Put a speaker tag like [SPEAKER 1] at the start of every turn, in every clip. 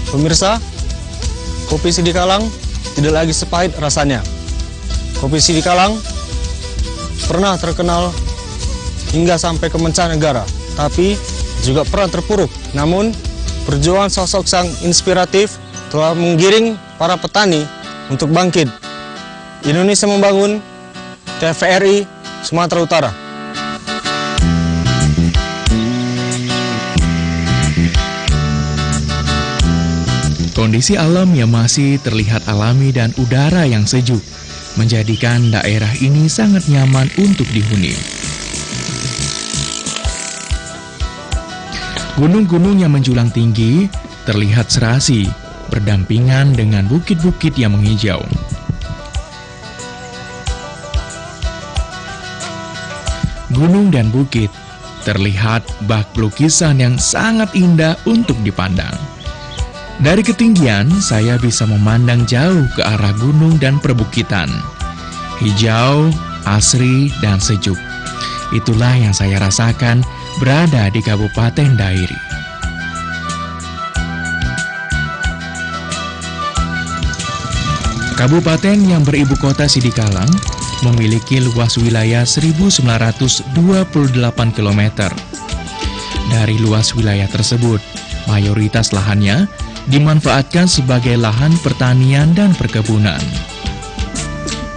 [SPEAKER 1] Pemirsa, kopi Sidikalang tidak lagi sepahit rasanya. Kopi Sidikalang pernah terkenal hingga sampai ke mancanegara, tapi juga pernah terpuruk. Namun, perjuangan sosok sang inspiratif telah menggiring para petani untuk bangkit. Indonesia membangun, TVRI Sumatera Utara.
[SPEAKER 2] Kondisi alam yang masih terlihat alami dan udara yang sejuk menjadikan daerah ini sangat nyaman untuk dihuni. Gunung-gunung yang menjulang tinggi terlihat serasi berdampingan dengan bukit-bukit yang menghijau. Gunung dan bukit terlihat bak lukisan yang sangat indah untuk dipandang. Dari ketinggian, saya bisa memandang jauh ke arah gunung dan perbukitan. Hijau, asri, dan sejuk. Itulah yang saya rasakan berada di Kabupaten Dairi. Kabupaten yang beribu kota Sidikalang memiliki luas wilayah 1928 km. Dari luas wilayah tersebut, mayoritas lahannya dimanfaatkan sebagai lahan pertanian dan perkebunan.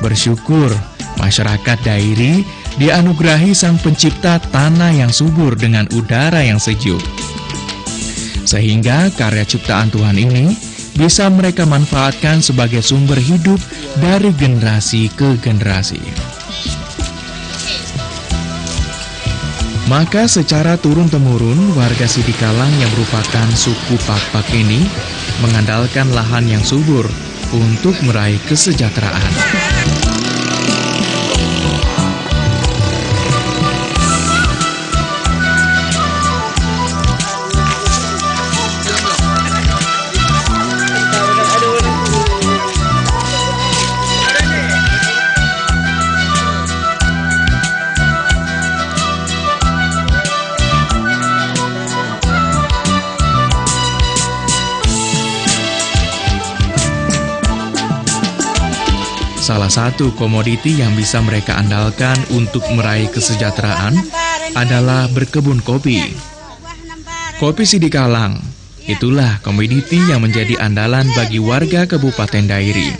[SPEAKER 2] Bersyukur, masyarakat Dairi dianugerahi Sang Pencipta tanah yang subur dengan udara yang sejuk. Sehingga karya ciptaan Tuhan ini bisa mereka manfaatkan sebagai sumber hidup dari generasi ke generasi. Maka secara turun-temurun, warga Sidikalang yang merupakan suku Pakpak ini mengandalkan lahan yang subur untuk meraih kesejahteraan. Salah satu komoditi yang bisa mereka andalkan untuk meraih kesejahteraan adalah berkebun kopi. Kopi Sidikalang, itulah komoditi yang menjadi andalan bagi warga Kabupaten Dairi.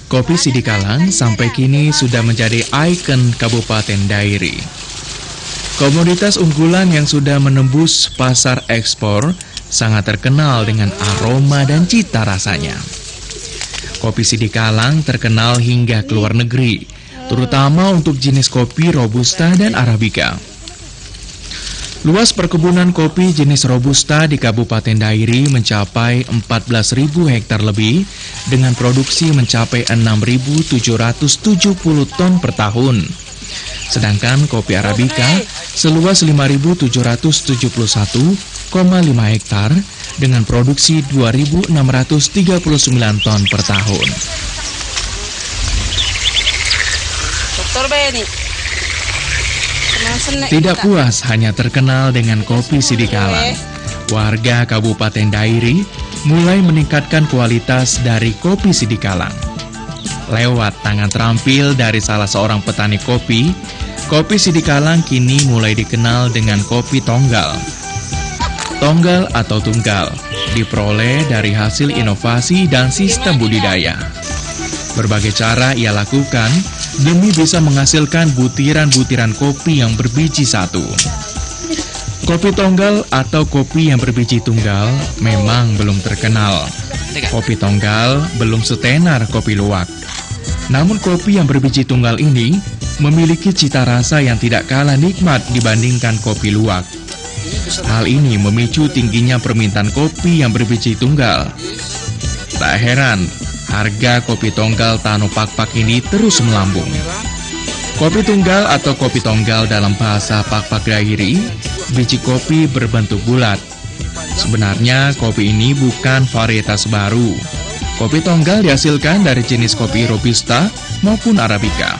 [SPEAKER 2] Kopi Sidikalang sampai kini sudah menjadi ikon Kabupaten Dairi. Komoditas unggulan yang sudah menembus pasar ekspor sangat terkenal dengan aroma dan cita rasanya. Kopi Sidikalang terkenal hingga ke luar negeri, terutama untuk jenis kopi Robusta dan Arabica. Luas perkebunan kopi jenis Robusta di Kabupaten Dairi mencapai 14.000 hektar lebih, dengan produksi mencapai 6.770 ton per tahun. Sedangkan kopi Arabica seluas 5.771,5 hektar dengan produksi 2.639 ton per tahun. Tidak puas hanya terkenal dengan kopi Sidikalang, warga Kabupaten Dairi mulai meningkatkan kualitas dari kopi Sidikalang. Lewat tangan terampil dari salah seorang petani kopi, kopi Sidikalang kini mulai dikenal dengan kopi tonggal. Tonggal atau tunggal diperoleh dari hasil inovasi dan sistem budidaya. Berbagai cara ia lakukan demi bisa menghasilkan butiran-butiran kopi yang berbiji satu. Kopi tonggal atau kopi yang berbiji tunggal memang belum terkenal. Kopi tonggal belum setenar kopi luwak. Namun kopi yang berbiji tunggal ini memiliki cita rasa yang tidak kalah nikmat dibandingkan kopi luwak. Hal ini memicu tingginya permintaan kopi yang berbiji tunggal. Tak heran, harga kopi tonggal Tano Pakpak ini terus melambung. Kopi tunggal atau kopi tonggal dalam bahasa Pakpak Dairi, biji kopi berbentuk bulat. Sebenarnya kopi ini bukan varietas baru. Kopi tonggal dihasilkan dari jenis kopi Robusta maupun Arabica.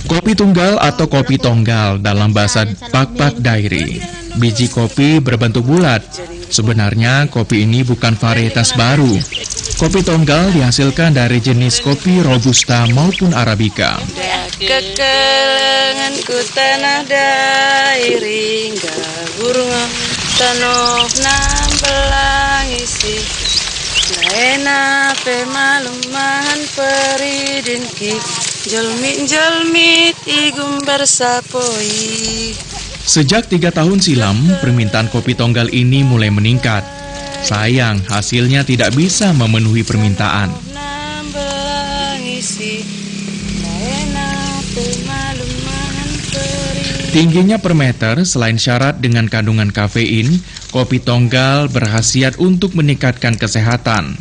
[SPEAKER 2] Kopi tunggal atau kopi tonggal dalam bahasa Pakpak Dairi. Biji kopi berbentuk bulat. Sebenarnya kopi ini bukan varietas baru. Kopi tonggal dihasilkan dari jenis kopi Robusta maupun Arabica.
[SPEAKER 3] Kekelenganku tanah dairi, burung tanoh nambelangisi. Laena pemaluman peridinki, jolmit igum bersapoi.
[SPEAKER 2] Sejak 3 tahun silam, permintaan kopi tonggal ini mulai meningkat. Sayang, hasilnya tidak bisa memenuhi permintaan. Tingginya per meter, selain syarat dengan kandungan kafein, kopi tonggal berkhasiat untuk meningkatkan kesehatan.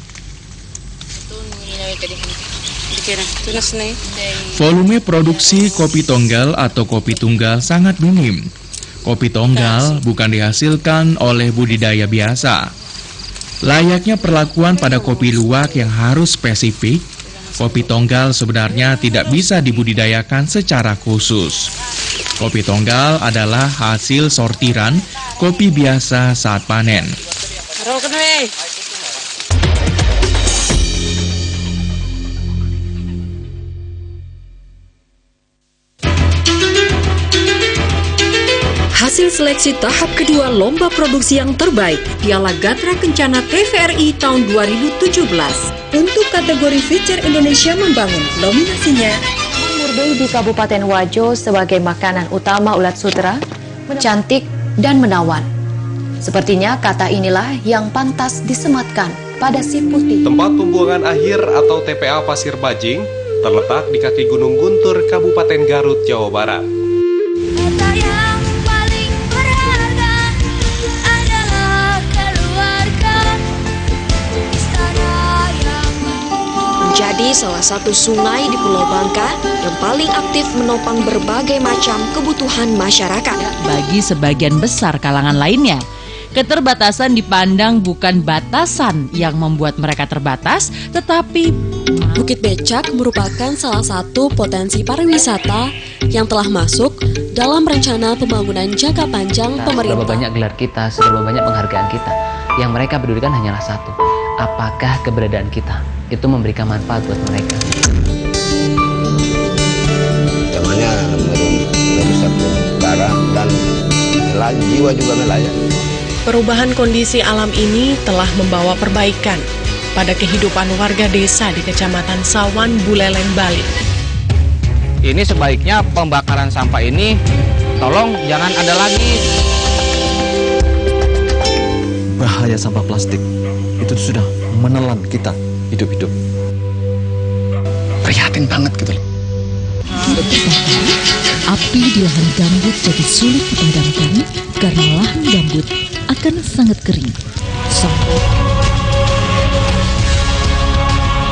[SPEAKER 2] Volume produksi kopi tonggal atau kopi tunggal sangat minim. Kopi tonggal bukan dihasilkan oleh budidaya biasa. Layaknya perlakuan pada kopi luwak yang harus spesifik, kopi tonggal sebenarnya tidak bisa dibudidayakan secara khusus. Kopi tonggal adalah hasil sortiran kopi biasa saat panen.
[SPEAKER 4] Hasil seleksi tahap kedua Lomba Produksi yang Terbaik Piala Gatra Kencana TVRI tahun 2017 untuk kategori Feature Indonesia Membangun. Nominasinya
[SPEAKER 5] Murbei di Kabupaten Wajo sebagai makanan utama ulat sutra, cantik dan menawan. Sepertinya kata inilah yang pantas disematkan pada si putih.
[SPEAKER 6] Tempat pembuangan akhir atau TPA Pasir Bajing terletak di kaki Gunung Guntur, Kabupaten Garut, Jawa Barat.
[SPEAKER 4] Menjadi salah satu sungai di Pulau Bangka yang paling aktif menopang berbagai macam kebutuhan masyarakat.
[SPEAKER 7] Bagi sebagian besar kalangan lainnya, keterbatasan dipandang bukan batasan yang membuat mereka terbatas, tetapi
[SPEAKER 8] Bukit Becak merupakan salah satu potensi pariwisata yang telah masuk dalam rencana pembangunan jangka panjang pemerintah.
[SPEAKER 9] Seberapa banyak gelar kita, seberapa banyak penghargaan kita, yang mereka pedulikan hanyalah satu. Apakah keberadaan kita itu memberikan manfaat buat mereka?
[SPEAKER 10] Zamannya merusak darah dan jiwa juga melayani.
[SPEAKER 11] Perubahan kondisi alam ini telah membawa perbaikan pada kehidupan warga desa di Kecamatan Sawan, Buleleng, Bali.
[SPEAKER 12] Ini sebaiknya pembakaran sampah ini tolong jangan ada lagi.
[SPEAKER 13] Bahaya sampah plastik itu sudah menelan kita hidup-hidup.
[SPEAKER 14] Prihatin banget gitu loh.
[SPEAKER 15] Api di lahan gambut jadi sulit dipadamkan karena lahan gambut akan sangat kering.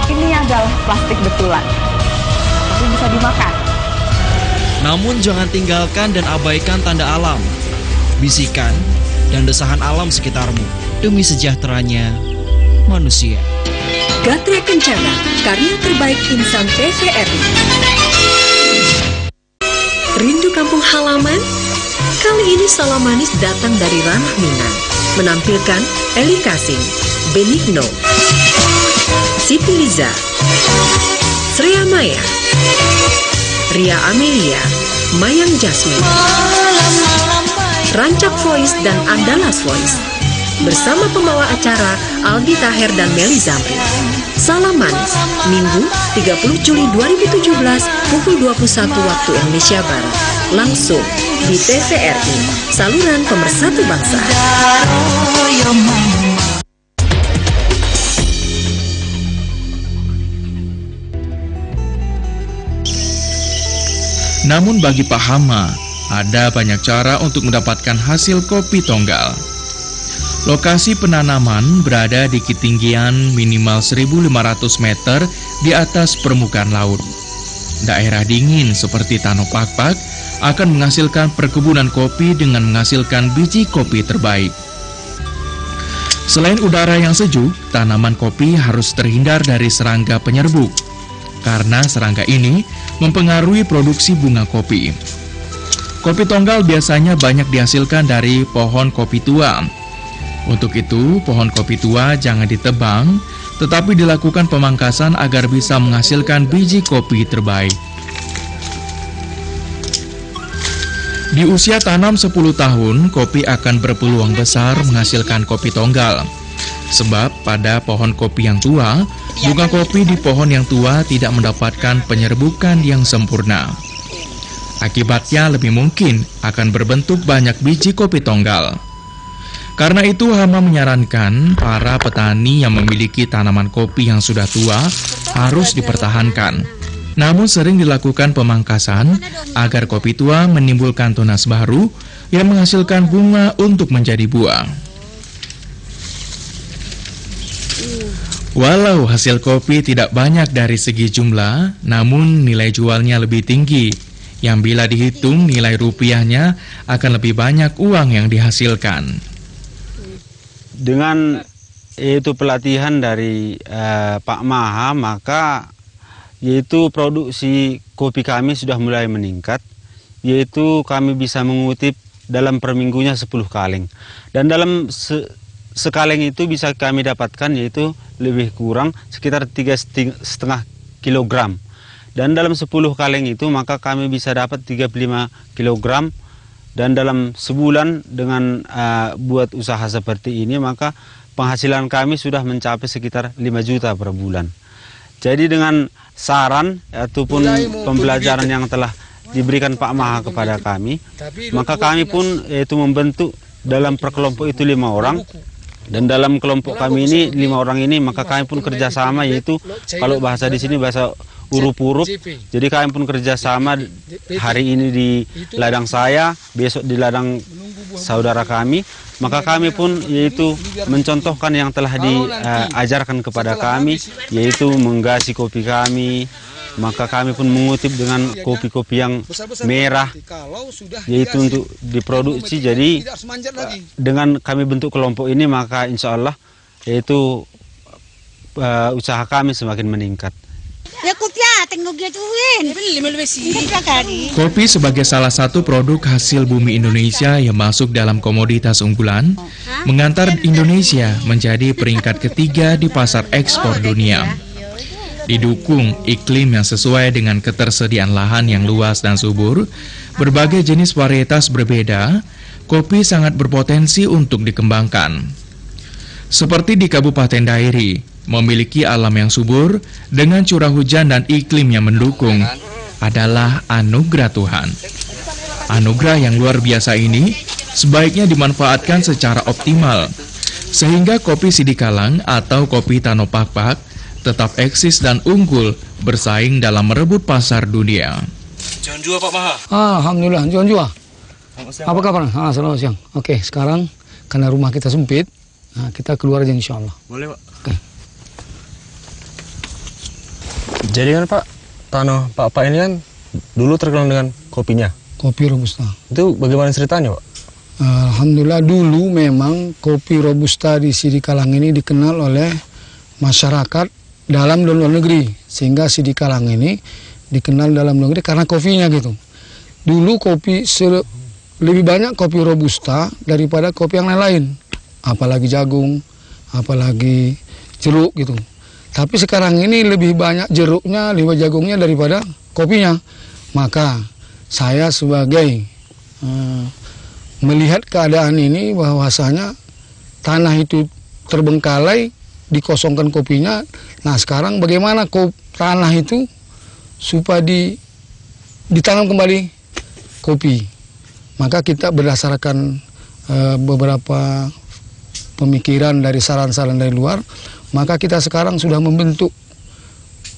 [SPEAKER 16] Ini adalah plastik betulan, tapi bisa dimakan.
[SPEAKER 17] Namun jangan tinggalkan dan abaikan tanda alam, bisikan, dan desahan alam sekitarmu demi sejahteranya manusia.
[SPEAKER 4] Gatra Kencana, karya terbaik insan TVRI. Rindu kampung halaman? Kali ini Salam Manis datang dari ranah Minang, menampilkan Eli Kasim, Benigno, Siti Liza, Srea Maya, Ria Amelia, Mayang Jasmine, Rancak Voice dan Andalas Voice. Bersama pembawa acara Aldi Taher dan Meli Zamri. Salam Manis, Minggu 30 Juli 2017 pukul 21 waktu Indonesia Barat. Langsung di TVRI, saluran pemersatu bangsa.
[SPEAKER 2] Namun bagi Pak Hama, ada banyak cara untuk mendapatkan hasil kopi tonggal. Lokasi penanaman berada di ketinggian minimal 1.500 meter di atas permukaan laut. Daerah dingin seperti Tanah Pakpak akan menghasilkan perkebunan kopi dengan menghasilkan biji kopi terbaik. Selain udara yang sejuk, tanaman kopi harus terhindar dari serangga penyerbuk. karena serangga ini mempengaruhi produksi bunga kopi. Kopi tonggal biasanya banyak dihasilkan dari pohon kopi tua. Untuk itu, pohon kopi tua jangan ditebang, tetapi dilakukan pemangkasan agar bisa menghasilkan biji kopi terbaik. Di usia tanam 10 tahun, kopi akan berpeluang besar menghasilkan kopi tonggal. Sebab pada pohon kopi yang tua, bunga kopi di pohon yang tua tidak mendapatkan penyerbukan yang sempurna. Akibatnya lebih mungkin akan berbentuk banyak biji kopi tonggal. Karena itu Hama menyarankan para petani yang memiliki tanaman kopi yang sudah tua harus dipertahankan. Namun sering dilakukan pemangkasan agar kopi tua menimbulkan tunas baru yang menghasilkan bunga untuk menjadi buah. Walau hasil kopi tidak banyak dari segi jumlah, namun nilai jualnya lebih tinggi, yang bila dihitung nilai rupiahnya akan lebih banyak uang yang dihasilkan.
[SPEAKER 14] Dengan itu pelatihan dari Pak Maha, maka yaitu produksi kopi kami sudah mulai meningkat, yaitu kami bisa mengutip dalam per minggunya 10 kaleng. Dan dalam sekaleng itu bisa kami dapatkan yaitu lebih kurang sekitar 3,5 kilogram. Dan dalam 10 kaleng itu maka kami bisa dapat 35 kilogram. Dan dalam sebulan dengan buat usaha seperti ini maka penghasilan kami sudah mencapai sekitar 5 juta per bulan. Jadi dengan saran ataupun pembelajaran yang telah diberikan Pak Maha kepada kami, maka kami pun yaitu membentuk dalam per kelompok itu 5 orang. Dan dalam kelompok kami ini 5 orang ini maka kami pun kerjasama, yaitu kalau bahasa di sini bahasa urup-urup. Jadi kami pun kerjasama, hari ini di ladang saya, besok di ladang saudara kami. Maka kami pun yaitu mencontohkan yang telah diajarkan kepada kami, yaitu menggasi kopi kami. Maka kami pun mengutip dengan kopi-kopi yang merah, yaitu untuk diproduksi. Jadi dengan kami bentuk kelompok ini maka insya Allah yaitu usaha kami semakin meningkat.
[SPEAKER 2] Kopi sebagai salah satu produk hasil bumi Indonesia yang masuk dalam komoditas unggulan, mengantar Indonesia menjadi peringkat ketiga di pasar ekspor dunia. Didukung iklim yang sesuai dengan ketersediaan lahan yang luas dan subur, berbagai jenis varietas berbeda, kopi sangat berpotensi untuk dikembangkan. Seperti di Kabupaten Dairi, memiliki alam yang subur dengan curah hujan dan iklim yang mendukung adalah anugerah Tuhan. Anugerah yang luar biasa ini sebaiknya dimanfaatkan secara optimal, sehingga kopi Sidikalang atau kopi Tano Pakpak tetap eksis dan unggul bersaing dalam merebut pasar dunia.
[SPEAKER 18] Jangan jua Pak Maha.
[SPEAKER 19] Alhamdulillah, jangan jua. Apa kabar? Selamat siang. Oke, sekarang karena rumah kita sempit, kita keluar aja insya Allah.
[SPEAKER 18] Boleh Pak.
[SPEAKER 19] Oke.
[SPEAKER 1] Jadi kan Pak, Tano Pak ini kan dulu terkenal dengan kopinya.
[SPEAKER 19] Kopi Robusta.
[SPEAKER 1] Itu bagaimana ceritanya Pak?
[SPEAKER 19] Alhamdulillah dulu memang kopi Robusta di Sidikalang ini dikenal oleh masyarakat dalam dan luar negeri, sehingga Sidikalang ini dikenal dalam luar negeri karena kopinya gitu. Dulu kopi lebih banyak kopi Robusta daripada kopi yang lain-lain, apalagi jagung, apalagi jeruk gitu. Tapi sekarang ini lebih banyak jeruknya, lebih jagungnya daripada kopinya. Maka saya sebagai melihat keadaan ini bahwasanya tanah itu terbengkalai, dikosongkan kopinya. Nah sekarang bagaimana tanah itu supaya ditanam kembali kopi. Maka kita berdasarkan beberapa pemikiran dari saran-saran dari luar, maka kita sekarang sudah membentuk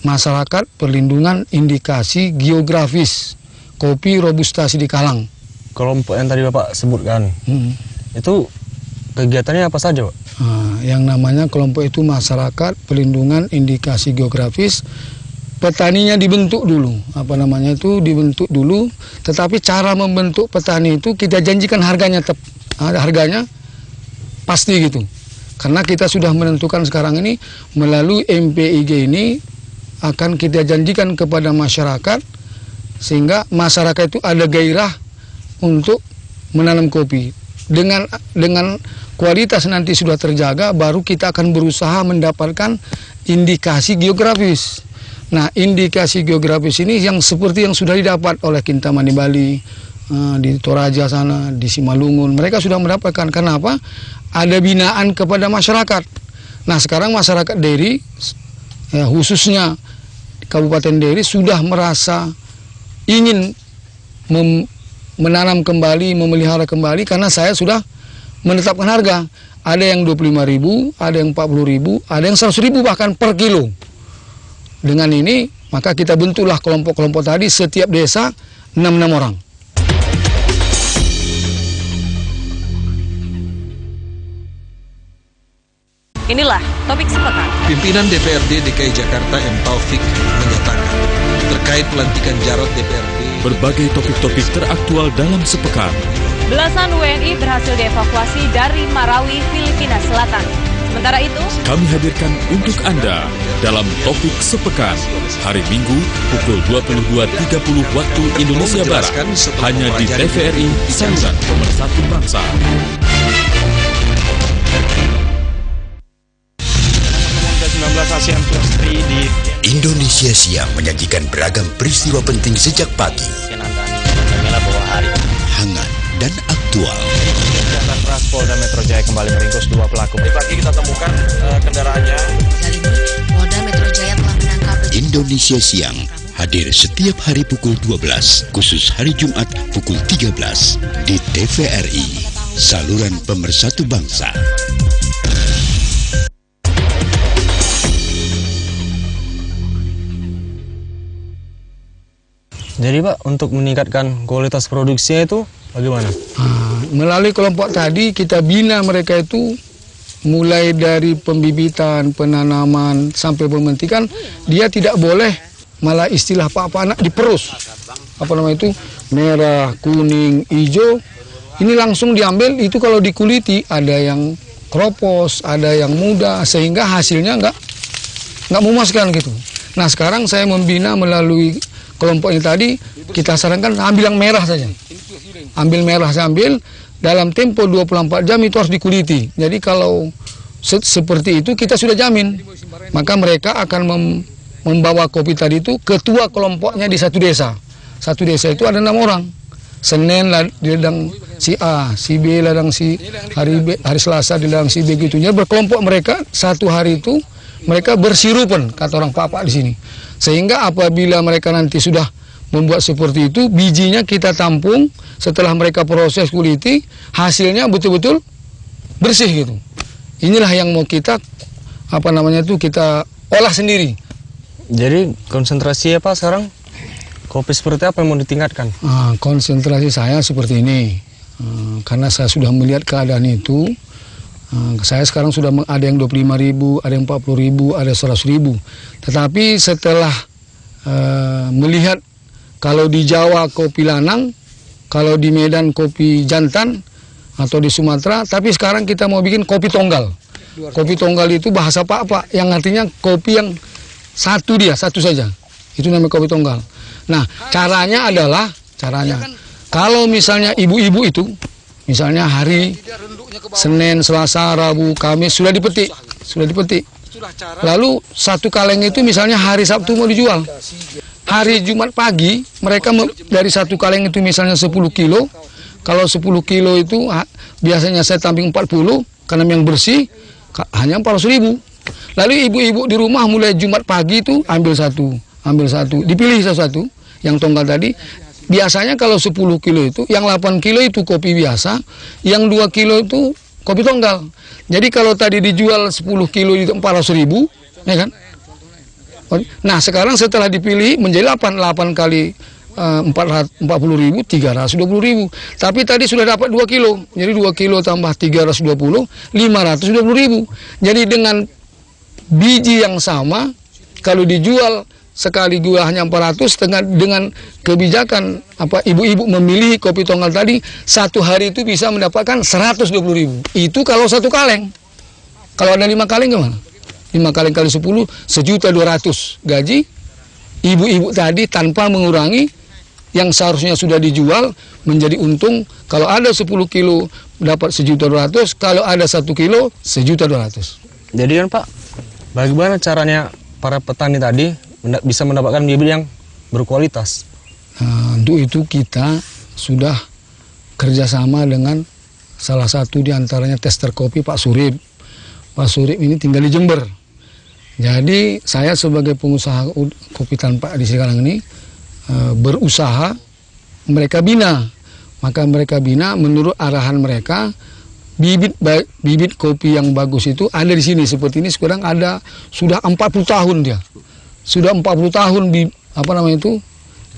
[SPEAKER 19] masyarakat perlindungan indikasi geografis kopi Robusta Sidikalang.
[SPEAKER 1] Kelompok yang tadi Bapak sebutkan, itu kegiatannya apa saja Pak?
[SPEAKER 19] Yang namanya kelompok itu masyarakat pelindungan indikasi geografis. Petaninya dibentuk dulu, dibentuk dulu. Tetapi cara membentuk petani itu kita janjikan harganya pasti gitu. Karena kita sudah menentukan sekarang ini melalui MPIG ini akan kita janjikan kepada masyarakat, sehingga masyarakat itu ada gairah untuk menanam kopi. Dengan kualitas nanti sudah terjaga, baru kita akan berusaha mendapatkan indikasi geografis. Nah, indikasi geografis ini yang seperti yang sudah didapat oleh Kintamani Bali, di Toraja sana, di Simalungun. Mereka sudah mendapatkan. Kenapa? Ada binaan kepada masyarakat. Nah, sekarang masyarakat Deri, khususnya Kabupaten Deri, sudah merasa ingin menanam kembali, memelihara kembali, karena saya sudah menetapkan harga. Ada yang 25.000, ada yang 40.000, ada yang 100.000 bahkan per kilo. Dengan ini, maka kita bentuklah kelompok-kelompok tadi, setiap desa 6 orang.
[SPEAKER 18] Inilah topik sepekan.
[SPEAKER 20] Pimpinan DPRD DKI Jakarta M. Taufik menyatakan terkait pelantikan Jarod DPRD.
[SPEAKER 21] Berbagai topik-topik teraktual dalam sepekan.
[SPEAKER 18] Belasan WNI berhasil dievakuasi dari Marawi, Filipina Selatan. Sementara itu,
[SPEAKER 21] kami hadirkan untuk Anda dalam topik sepekan hari Minggu pukul 22.30 waktu Indonesia Barat, hanya di TVRI Saluran Pemersatu Bangsa.
[SPEAKER 22] Indonesia Siang menyajikan beragam peristiwa penting sejak pagi, hangat dan aktual.
[SPEAKER 1] Satlantas Polda Metro Jaya kembali meringkus 2 pelaku.
[SPEAKER 20] Di pagi kita temukan kendaraannya.
[SPEAKER 23] Kali ini Polda Metro Jaya telah menangkap.
[SPEAKER 22] Indonesia Siang hadir setiap hari pukul 12, khusus hari Jumat pukul 13 di TVRI, Saluran Pemersatu Bangsa.
[SPEAKER 1] Jadi Pak, untuk meningkatkan kualitas produksinya itu bagaimana?
[SPEAKER 19] Melalui kelompok tadi kita bina mereka itu mulai dari pembibitan, penanaman sampai pementikan. Dia tidak boleh malah istilah Pak anak diperus. Apa namanya itu? Merah, kuning, hijau. Ini langsung diambil, itu kalau dikuliti ada yang kropos, ada yang muda, sehingga hasilnya nggak memuaskan gitu. Nah, sekarang saya membina melalui kelompok ini tadi, kita sarankan ambil yang merah saja. Ambil merah saja, ambil dalam tempo 24 jam itu harus dikuliti. Jadi kalau seperti itu kita sudah jamin. Maka mereka akan membawa kopi tadi itu ketua kelompoknya di satu desa. Satu desa itu ada 6 orang. Senin di ladang si A, si B ladang si hari Selasa di ladang si B gitu. Jadi berkelompok mereka satu hari itu mereka bersirupan, kata orang Pak di sini. Sehingga apabila mereka nanti sudah membuat seperti itu, bijinya kita tampung, setelah mereka proses kuliti, hasilnya betul-betul bersih gitu. Inilah yang mau kita, kita olah sendiri.
[SPEAKER 1] Jadi konsentrasi Pak sekarang, kopi seperti apa yang mau ditingkatkan?
[SPEAKER 19] Konsentrasi saya seperti ini, karena saya sudah melihat keadaan itu. Saya sekarang sudah ada yang 25.000, ada yang 40.000, ada 100.000. Tetapi setelah melihat kalau di Jawa kopi lanang, kalau di Medan kopi jantan, atau di Sumatera, tapi sekarang kita mau bikin kopi tonggal. Kopi tonggal itu bahasa Pak, yang artinya kopi yang satu saja. Itu namanya kopi tonggal. Nah, caranya adalah, kalau misalnya ibu-ibu itu, misalnya hari Senin, Selasa, Rabu, Kamis sudah dipetik. Lalu satu kaleng itu misalnya hari Sabtu mau dijual. Hari Jumat pagi mereka dari satu kaleng itu misalnya 10 kilo. Kalau 10 kilo itu biasanya saya tamping 40, karena yang bersih hanya 400.000. Lalu ibu-ibu di rumah mulai Jumat pagi itu ambil satu, dipilih satu yang tonggal tadi. Biasanya kalau 10 kilo itu, yang 8 kilo itu kopi biasa, yang 2 kilo itu kopi tonggal. Jadi kalau tadi dijual 10 kilo itu 400.000, ya kan? Nah sekarang setelah dipilih menjadi 8 kali 40.000, 320.000. Tapi tadi sudah dapat 2 kilo, jadi 2 kilo tambah 320, 520.000. Jadi dengan biji yang sama, kalau dijual sekali gula hanya 400, dengan kebijakan ibu-ibu memilih kopi tonggal tadi, satu hari itu bisa mendapatkan 120.000. Itu kalau satu kaleng. Kalau ada 5 kaleng gimana? 5 kali 10, 1.200.000 gaji ibu-ibu tadi tanpa mengurangi yang seharusnya sudah dijual menjadi untung. Kalau ada 10 kilo dapat 1.200.000, kalau ada 1 kilo 1.200.000.
[SPEAKER 1] Jadi kan Pak, bagaimana caranya para petani tadi bisa mendapatkan bibit yang berkualitas?
[SPEAKER 19] Nah, untuk itu kita sudah kerjasama dengan salah satu diantaranya tester kopi Pak Surip. Pak Surip ini tinggal di Jember. Jadi saya sebagai pengusaha kopi tanpa di Sidikalang ini berusaha mereka bina. Maka mereka bina menurut arahan mereka, bibit kopi yang bagus itu ada di sini. Seperti ini sekarang ada sudah 40 tahun dia. Sudah 40 tahun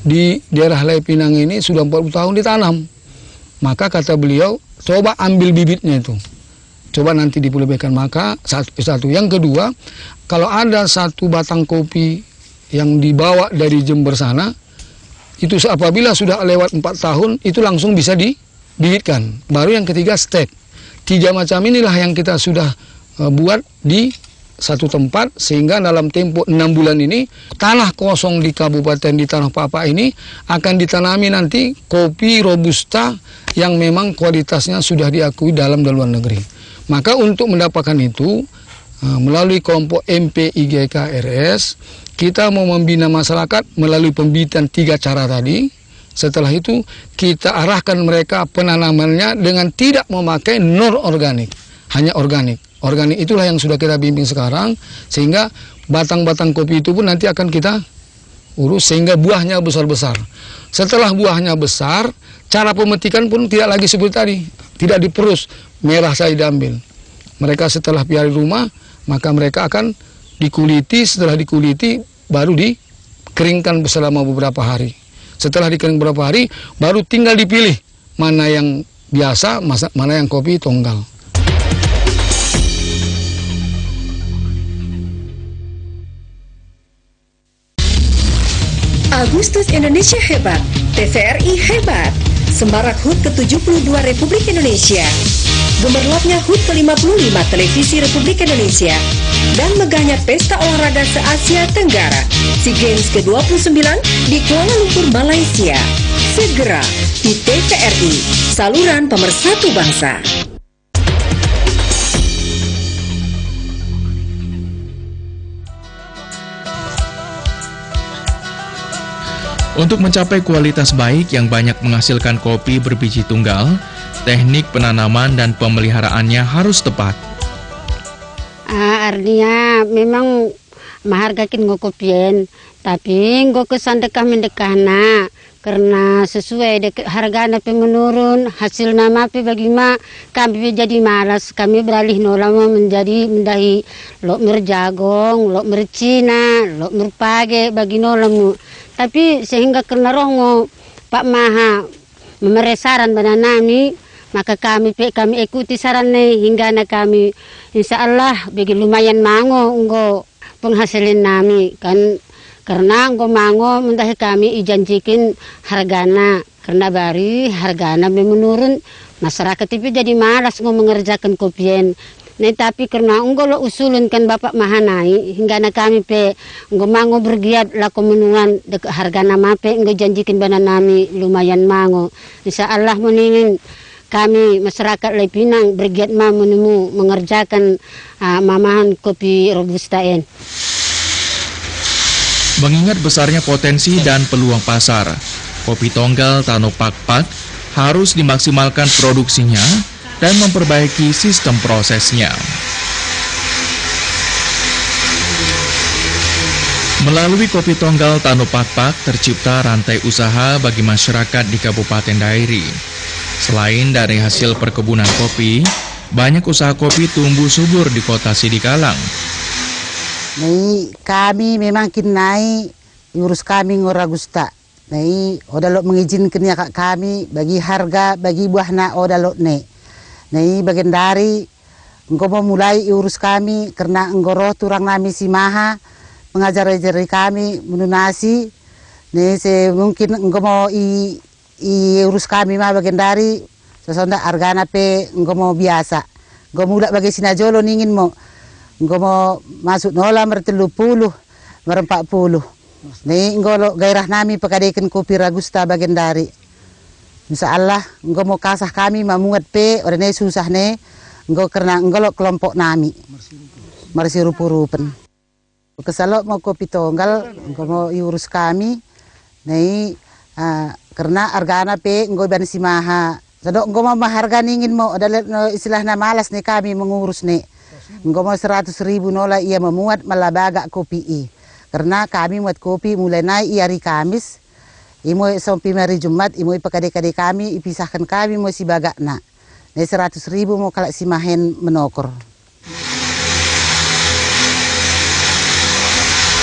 [SPEAKER 19] di daerah Lai Pinang ini sudah 40 tahun ditanam. Maka kata beliau, coba ambil bibitnya itu. Coba nanti dipulihkan. Maka satu. Yang kedua, kalau ada satu batang kopi yang dibawa dari Jember sana, itu apabila sudah lewat 4 tahun, itu langsung bisa dibibitkan. Baru yang ketiga, stek. 3 macam inilah yang kita sudah buat di satu tempat, sehingga dalam tempo 6 bulan ini, tanah kosong di kabupaten di Tanah Papa ini akan ditanami nanti kopi Robusta yang memang kualitasnya sudah diakui dalam dan luar negeri. Maka untuk mendapatkan itu, melalui kelompok MPIGK-RS, kita mau membina masyarakat melalui pembibitan 3 cara tadi. Setelah itu kita arahkan mereka penanamannya dengan tidak memakai non-organik, hanya organik. Organik itulah yang sudah kita bimbing sekarang, sehingga batang-batang kopi itu pun nanti akan kita urus sehingga buahnya besar-besar. Setelah buahnya besar, cara pemetikan pun tidak lagi seperti tadi, tidak diperus, merah saya diambil. Mereka setelah piara di rumah, maka mereka akan dikuliti, setelah dikuliti baru dikeringkan selama beberapa hari. Setelah dikering beberapa hari, baru tinggal dipilih mana yang biasa, mana yang kopi tonggal.
[SPEAKER 4] Agustus Indonesia hebat, TVRI hebat. Semarak HUT ke-72 Republik Indonesia, gemerlapnya HUT ke-55 Televisi Republik Indonesia, dan megahnya Pesta Olahraga se-Asia Tenggara, SEA Games ke-29 di Kuala Lumpur, Malaysia. Segera di TVRI, saluran pemersatu bangsa.
[SPEAKER 2] Untuk mencapai kualitas baik yang banyak menghasilkan kopi berbiji tunggal, teknik penanaman dan pemeliharaannya harus tepat.
[SPEAKER 3] Artinya memang menghargakan ngokopien, tapi ngok kesandekah mendekahna karena sesuai harganya menurun, hasil nama bagaimana kami jadi malas, kami beralih nolama menjadi mendahi lok merjagong, lok mercina, lok merpage bagi nolamu. Tapi sehingga karena rongo Pak Maha memberi saran pada nami, maka kami ikuti sarannya hingga kami insya Allah bagi lumayan mango nggo penghasilan nami kan, karena nggo mango mendahi kami ijanjikin hargana, karena bari hargana menurun, masyarakat itu jadi malas nggo mengerjakan kopien. Nah, tapi karena lo usulun kan Bapak Mahanai hingga kami nggo mango bergiat laku menuan harga nama nggo janjikin bana nami lumayan mango. Insya Allah meningin kami masyarakat Lai Pinang bergiat menemu mengerjakan mamahan kopi Robusta en.
[SPEAKER 2] Mengingat besarnya potensi dan peluang pasar, kopi tonggal Tano Pakpak harus dimaksimalkan produksinya dan memperbaiki sistem prosesnya. Melalui kopi tonggal Tano Pakpak tercipta rantai usaha bagi masyarakat di Kabupaten Dairi. Selain dari hasil perkebunan kopi, banyak usaha kopi tumbuh subur di kota Sidikalang.
[SPEAKER 5] Nih kami memang kinai urus kami ngoragusta. Nih oda lo mengizinkan ya kami bagi harga bagi buahna oda lo nih. Nih bagian dari engkau mau mulai urus kami karena engkau roh turang nami si maha mengajar-ajari kami menunasi. Nih mungkin engkau mau urus kami mah bagian dari sesonda argana pe engkau mau biasa. Engkau muda bagi sinajolo ningin mau engko mau masuk nola mer-30 mer-40. Nih engko gairah nami pekadeken kopi Ragusta bagian dari. Insyaallah engko mau kasah kami mamungat pe orane susah ne engko karena engko kelompok nami. Marsirupurupen. Kesalok mau kopi tonggal engko mau iurus kami. Nih karena argana pe engko ban simaha. Sadok engko mau harga ningin mau ada istilahna malas nih kami mengurus nih. Engko mau 100.000 nola ia memuat malabaga kopi i. Karena kami muat kopi mulai naik hari Kamis, imoy sampai hari Jumat, imoy pakade-kade kami, ipisahkan kami mau si bagak nak. Nih 100.000 mau kalak si mahen menokor.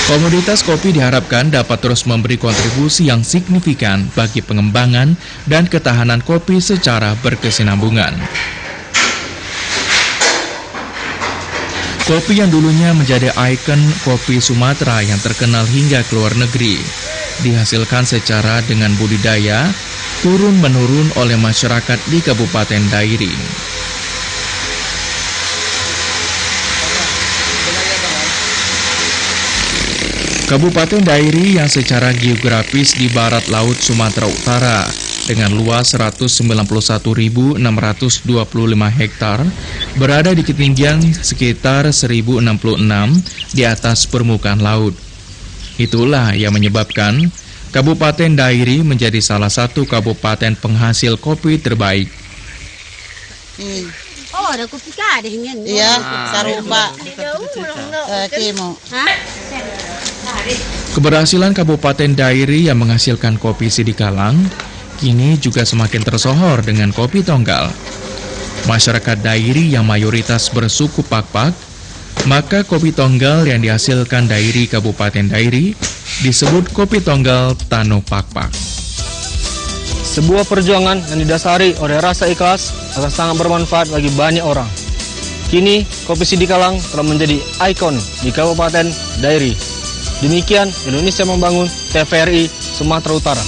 [SPEAKER 2] Komoditas kopi diharapkan dapat terus memberi kontribusi yang signifikan bagi pengembangan dan ketahanan kopi secara berkesinambungan. Kopi yang dulunya menjadi ikon kopi Sumatera yang terkenal hingga ke luar negeri, dihasilkan secara dengan budidaya turun-menurun oleh masyarakat di Kabupaten Dairi. Kabupaten Dairi yang secara geografis di barat laut Sumatera Utara dengan luas 191.625 hektar, berada di ketinggian sekitar 1066 di atas permukaan laut. Itulah yang menyebabkan Kabupaten Dairi menjadi salah satu kabupaten penghasil kopi terbaik.
[SPEAKER 3] Oh, ada kopi kah?
[SPEAKER 5] Iya, Sarupa. Kimo.
[SPEAKER 2] Keberhasilan Kabupaten Dairi yang menghasilkan kopi Sidikalang kini juga semakin tersohor dengan kopi tonggal. Masyarakat Dairi yang mayoritas bersuku Pakpak, maka kopi tonggal yang dihasilkan Dairi Kabupaten Dairi disebut kopi tonggal Tano Pakpak.
[SPEAKER 1] Sebuah perjuangan yang didasari oleh rasa ikhlas akan sangat bermanfaat bagi banyak orang. Kini, kopi Sidikalang telah menjadi ikon di Kabupaten Dairi. Demikian Indonesia Membangun TVRI Sumatera Utara.